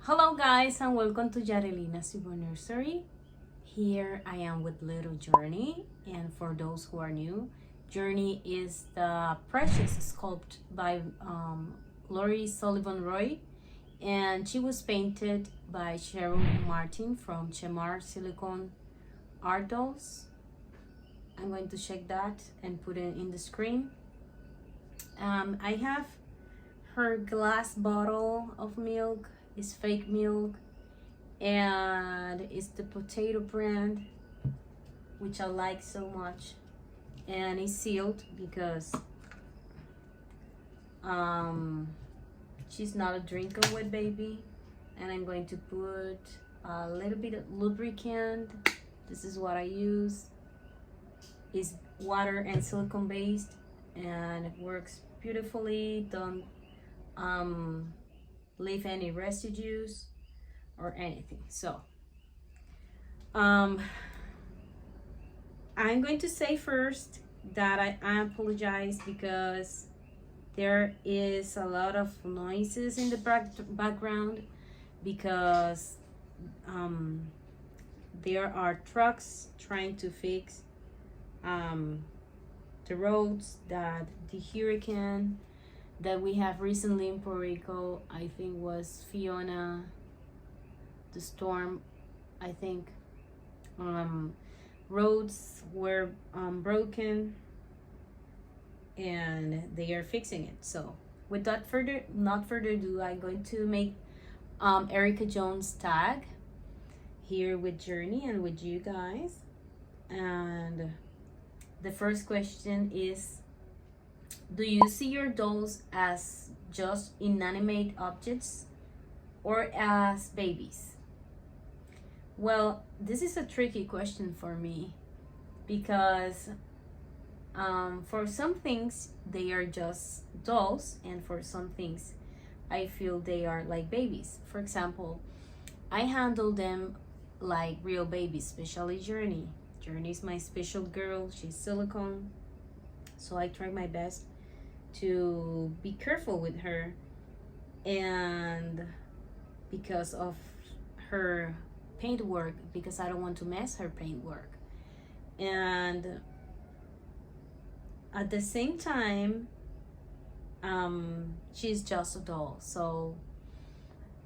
Hello guys and welcome to Yarelina's Nursery. Here I am with little Journey, and for those who are new, Journey is the precious sculpt by Lori Sullivan Roy, and she was painted by Cheryl Martin from Chemar Silicone Art Dolls. I'm going to check that and put it in the screen. I have her glass bottle of milk. It's fake milk, and it's the potato brand, which I like so much, and it's sealed because she's not a drinker with baby. And I'm going to put a little bit of lubricant. This is what I use. It's water and silicone based, and it works beautifully. Don't leave any residues or anything. So I'm going to say first that I apologize because there is a lot of noises in the background because there are trucks trying to fix the roads that the hurricane that we have recently in Puerto Rico, I think was Fiona, the storm, I think. Roads were broken and they are fixing it. So without not further ado, I'm going to make Erica Jones tag here with Journey and with you guys. And the first question is, do you see your dolls as just inanimate objects or as babies? Well, this is a tricky question for me because for some things they are just dolls, and for some things I feel they are like babies. For example, I handle them like real babies, especially Journey. Journey is my special girl. She's silicone, so I try my best to be careful with her, and because of her paint work, because I don't want to mess her paint work. And at the same time, she's just a doll, so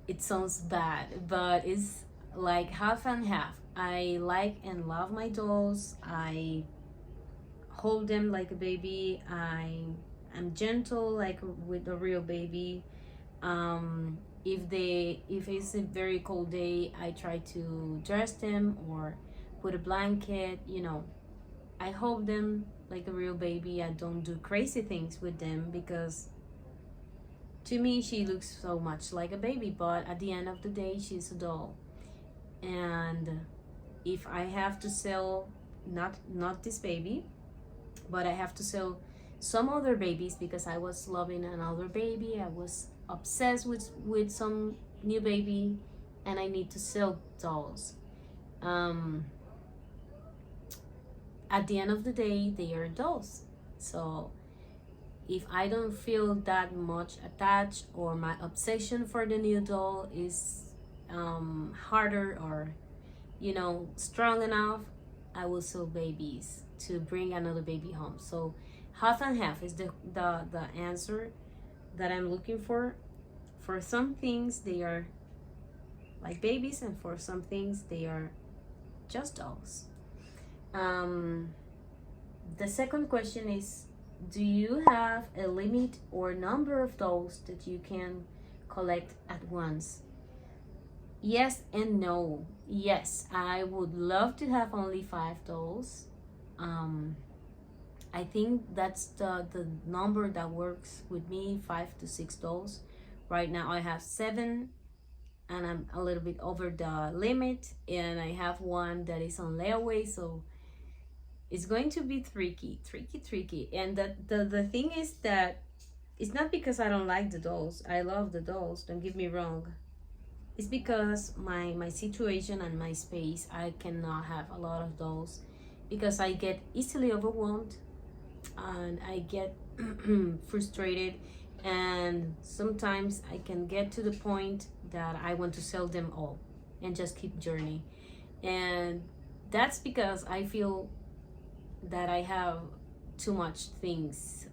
it sounds bad, but it's like half and half. I like and love my dolls. I hold them like a baby. I'm gentle like with a real baby. If it's a very cold day, I try to dress them or put a blanket, I hold them like a real baby. I don't do crazy things with them because to me she looks so much like a baby, but at the end of the day she's a doll. And if I have to sell not this baby, but I have to sell some other babies because I was loving another baby, I was obsessed with some new baby, and I need to sell dolls. At the end of the day, they are dolls. So if I don't feel that much attached, or my obsession for the new doll is harder or strong enough, I will sell babies to bring another baby home. So half and half is the answer that I'm looking for. For some things they are like babies, and for some things they are just dolls. The second question is, do you have a limit or number of dolls that you can collect at once? Yes and no. Yes, I would love to have only 5 dolls. I think that's the number that works with me, 5 to 6 dolls. Right now I have 7, and I'm a little bit over the limit, and I have one that is on layaway, so it's going to be tricky. And the thing is that it's not because I don't like the dolls. I love the dolls, don't get me wrong. It's because my situation and my space, I cannot have a lot of dolls because I get easily overwhelmed and I get frustrated and sometimes I can get to the point that I want to sell them all and just keep Journey. And that's because I feel that I have too much things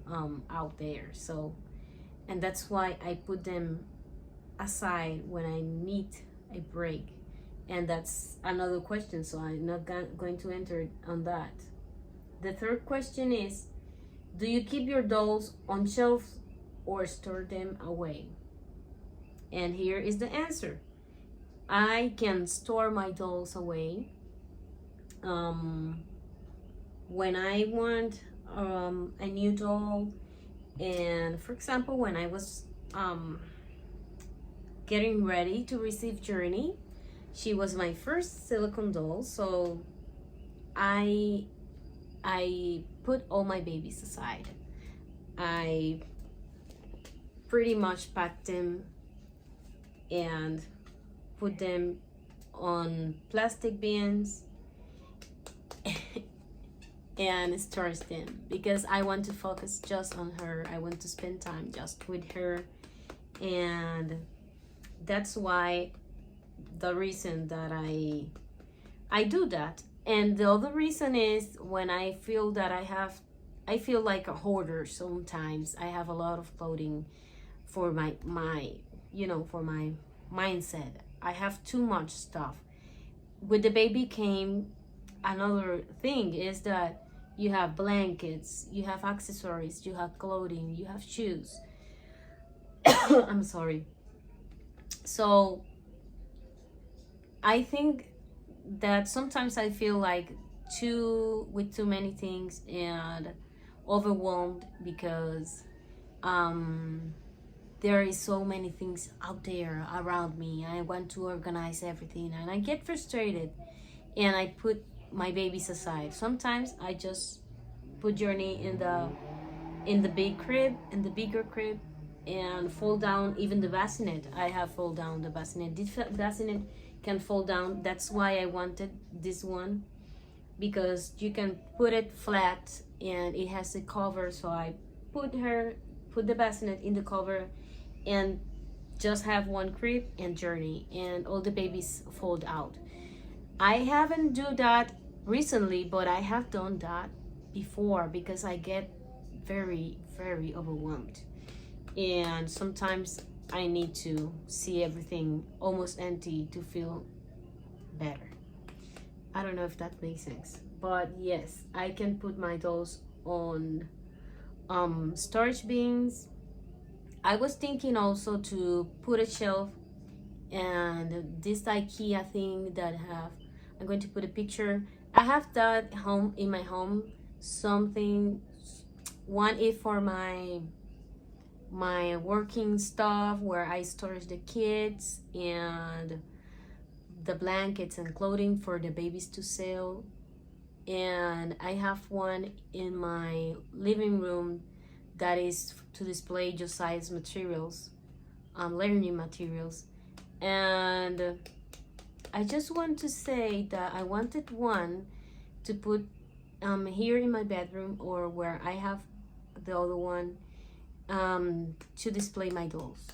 out there. So, and that's why I put them aside when I need a break. And that's another question, so I'm not going to enter on that. The third question is, do you keep your dolls on shelves or store them away? And here is the answer. I can store my dolls away. When I want a new doll, and for example, when I was getting ready to receive Journey, she was my first silicone doll, so I put all my babies aside. I pretty much packed them and put them on plastic bins and stores them because I want to focus just on her. I want to spend time just with her, and that's why the reason that I do that. And the other reason is when I feel that I feel like a hoarder sometimes. I have a lot of clothing for my for my mindset. I have too much stuff. With the baby came another thing is that you have blankets, you have accessories, you have clothing, you have shoes. I'm sorry. So I think that sometimes I feel like with too many things and overwhelmed because there is so many things out there around me. I want to organize everything and I get frustrated and I put my babies aside. Sometimes I just put Journey in the bigger crib, and fold down even the bassinet. I have fold down the bassinet. This bassinet can fold down. That's why I wanted this one, because you can put it flat and it has a cover. So I put the bassinet in the cover and just have one crib and Journey, and all the babies fold out. I haven't do that recently, but I have done that before because I get very, very overwhelmed. And sometimes I need to see everything almost empty to feel better. I don't know if that makes sense, but yes, I can put my dolls on storage bins. I was thinking also to put a shelf, and this IKEA thing that I'm going to put a picture. I have that home in my home. One is for my working stuff where I store the kids and the blankets and clothing for the babies to sell. And I have one in my living room that is to display Josiah's materials, learning materials. And I just want to say that I wanted one to put here in my bedroom, or where I have the other one, to display my dolls,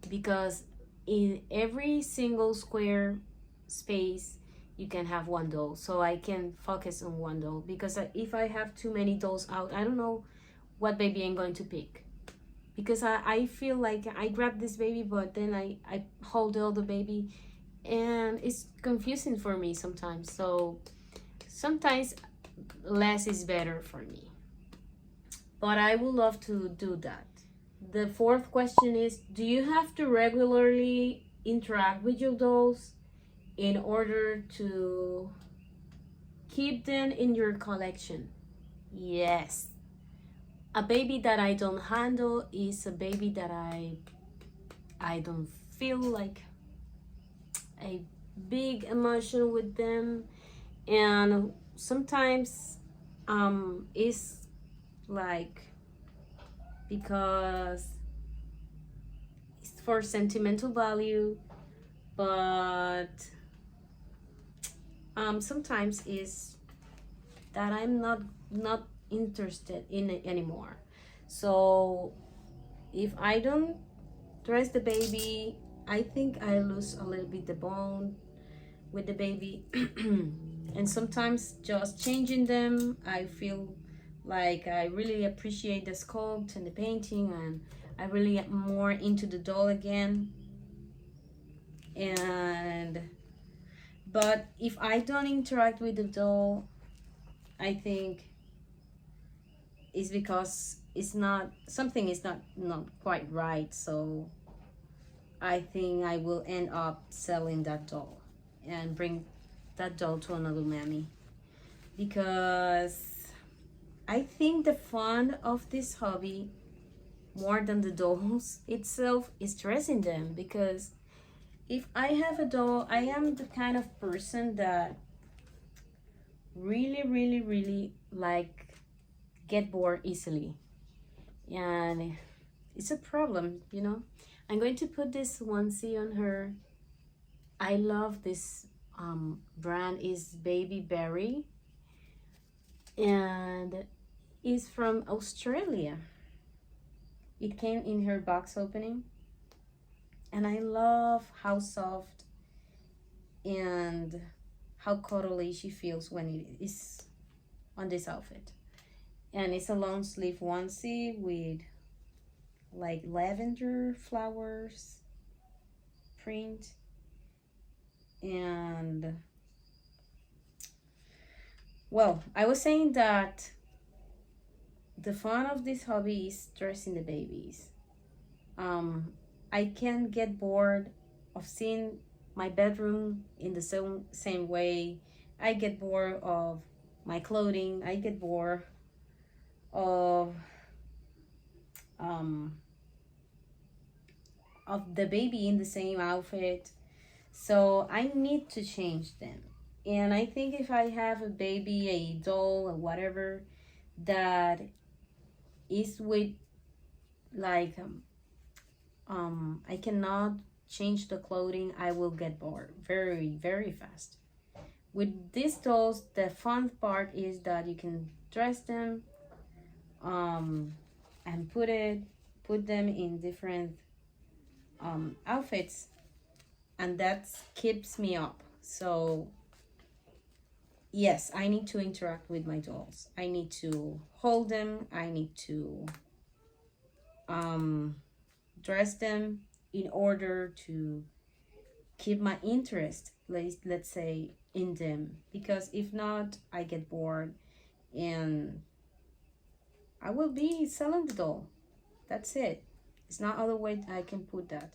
because in every single square space you can have one doll, so I can focus on one doll. Because if I have too many dolls out, I don't know what baby I'm going to pick, because I feel like I grab this baby but then I hold the other baby, and it's confusing for me sometimes. So sometimes less is better for me, but I would love to do that. The fourth question is, do you have to regularly interact with your dolls in order to keep them in your collection? Yes. A baby that I don't handle is a baby that I don't feel like a big emotion with them, and sometimes it's like because it's for sentimental value, but sometimes is that I'm not interested in it anymore. So if I don't dress the baby, I think I lose a little bit the bond with the baby. And sometimes just changing them, I feel like I really appreciate the sculpt and the painting, and I really am more into the doll again. And but if I don't interact with the doll, I think it's because it's not, something is not quite right. So I think I will end up selling that doll and bring that doll to another mammy, because I think the fun of this hobby, more than the dolls itself, is dressing them. Because if I have a doll, I am the kind of person that really like get bored easily, and it's a problem, you know. I'm going to put this onesie on her. I love this brand, is Baby Berry, and is from Australia. It came in her box opening, and I love how soft and how cuddly she feels when it is on this outfit. And it's a long sleeve onesie with like lavender flowers print. And well, I was saying that the fun of this hobby is dressing the babies. I can get bored of seeing my bedroom in the same way. I get bored of my clothing. I get bored um, of the baby in the same outfit. So I need to change them. And I think if I have a baby, a doll, or whatever, that is with like I cannot change the clothing, I will get bored very fast. With these dolls, the fun part is that you can dress them and put them in different outfits, and that keeps me up. So yes, I need to interact with my dolls. I need to hold them. I need to dress them in order to keep my interest, let's say, in them. Because if not, I get bored and I will be selling the doll. That's it. It's not other way I can put that.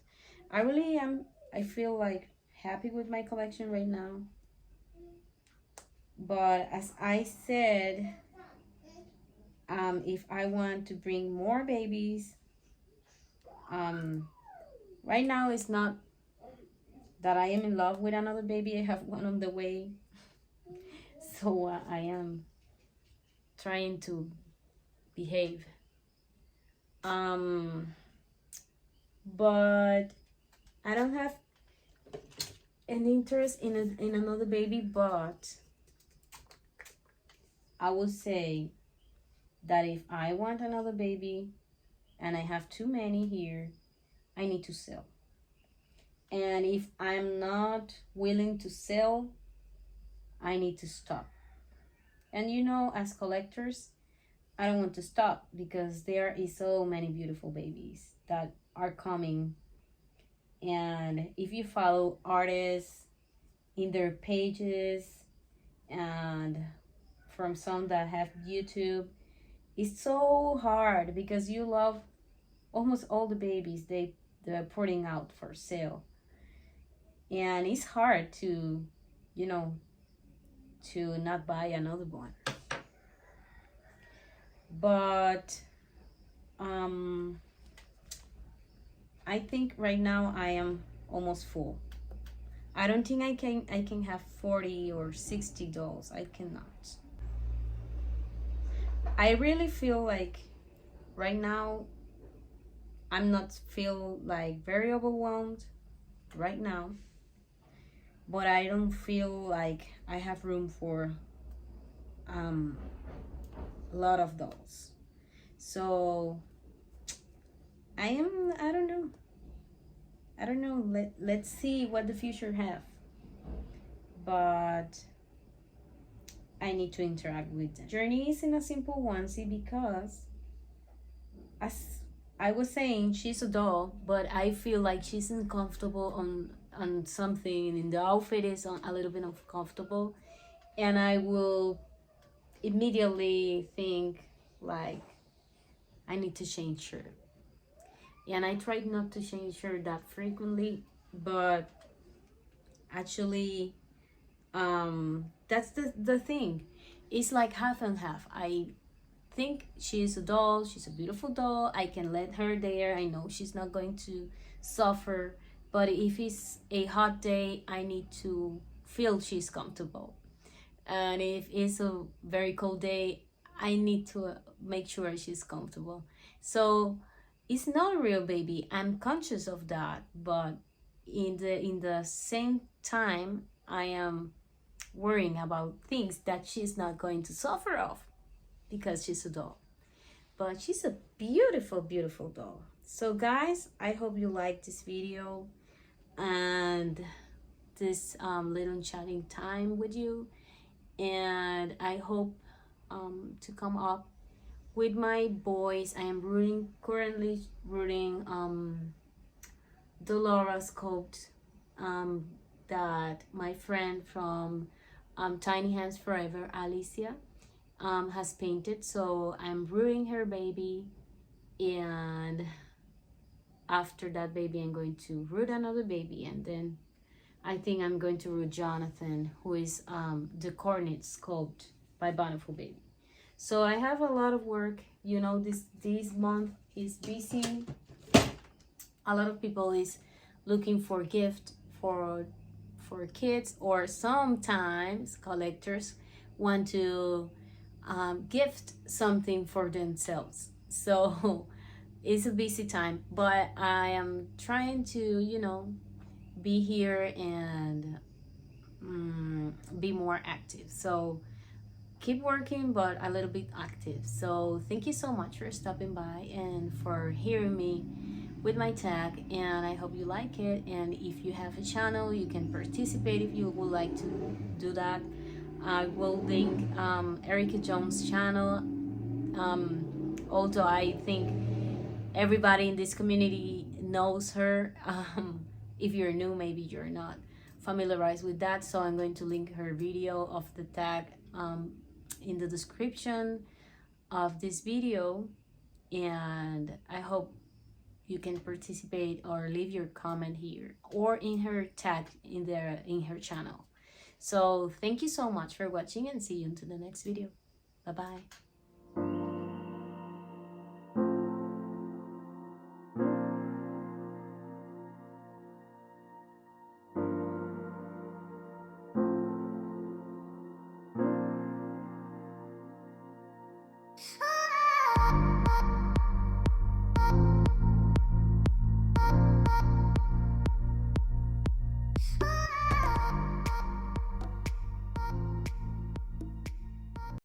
I really am, I feel like happy with my collection right now. But as I said, if I want to bring more babies, right now it's not that I am in love with another baby. I have one on the way. So I am trying to behave. But I don't have an interest in another baby, but I would say that if I want another baby and I have too many here, I need to sell. And if I'm not willing to sell, I need to stop. And you know, as collectors, I don't want to stop because there is so many beautiful babies that are coming. And if you follow artists in their pages and from some that have YouTube, it's so hard because you love almost all the babies they're putting out for sale. And it's hard to, you know, to not buy another one. But I think right now I am almost full. I don't think I can have 40 or 60 dolls. I cannot. I really feel like right now I'm not feel like very overwhelmed right now, but I don't feel like I have room for a lot of dolls. So I don't know. I don't know. Let's see what the future have. But I need to interact with them. Journey isn't a simple onesie because, as I was saying, she's a doll, but I feel like she's uncomfortable on something, and the outfit is a little bit uncomfortable, and I will immediately think like I need to change her. And I tried not to change her that frequently, but actually, that's the thing. It's like half and half. I think she's a doll, she's a beautiful doll, I can let her there, I know she's not going to suffer, but if it's a hot day, I need to feel she's comfortable. And if it's a very cold day, I need to make sure she's comfortable. So it's not a real baby, I'm conscious of that, but in the same time, I am worrying about things that she's not going to suffer of because she's a doll. But she's a beautiful, beautiful doll. So guys, I hope you like this video and this little chatting time with you. And I hope to come up with my boys. I am currently rooting Dolores coat that my friend from Tiny Hands Forever, Alicia, has painted. So I'm rooting her baby, and after that baby I'm going to root another baby, and then I think I'm going to root Jonathan, who is the cornet sculpt by Bountiful Baby. So I have a lot of work, you know. This month is busy. A lot of people is looking for gift for kids, or sometimes collectors want to gift something for themselves. So it's a busy time, but I am trying to, you know, be here and be more active. So keep working, but a little bit active. So thank you so much for stopping by and for hearing me with my tag, and I hope you like it. And if you have a channel, you can participate if you would like to do that. I will link Erica Jones' channel. Although I think everybody in this community knows her. If you're new, maybe you're not familiarized with that. So I'm going to link her video of the tag in the description of this video. And I hope you can participate or leave your comment here or in her tag in her channel. So thank you so much for watching, and see you into the next video. Bye bye.